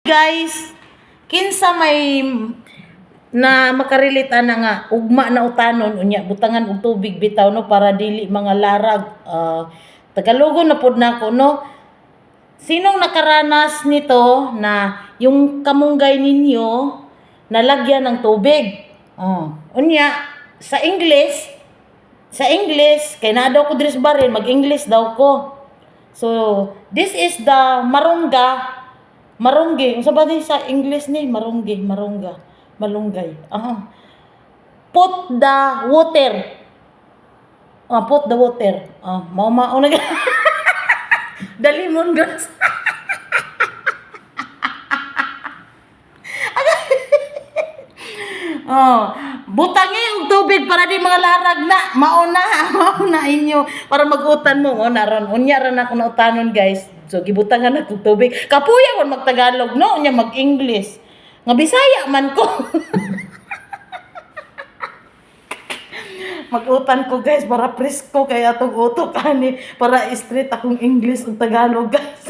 Guys, kinsa may na makarelate ana nga ugma na utanon unya butangan og tubig bitaw no para dili mga larag. Tagalogon na pod nako no. Sinong nakaranas nito na yung kamunggay ninyo nalagyan ng tubig? Unya sa English kay na daw ko diri sa baril mag-English daw ko. So, this is the marungge. Unsa ba din sa English ni? Malunggay. Put the water. Put the water. Mao na. Dali mo guys. Butangi og tubig para di mga larag na. Mao na inyo para magutan mo naron. Unya ra na ko na utanon guys. So gibutangan ako tubig. Kapuya kon magtagalog no, unya mag-English. Nga Bisaya man ko. Magutan ko guys para presko kay atong utok ani para straight akong English ug Tagalog guys.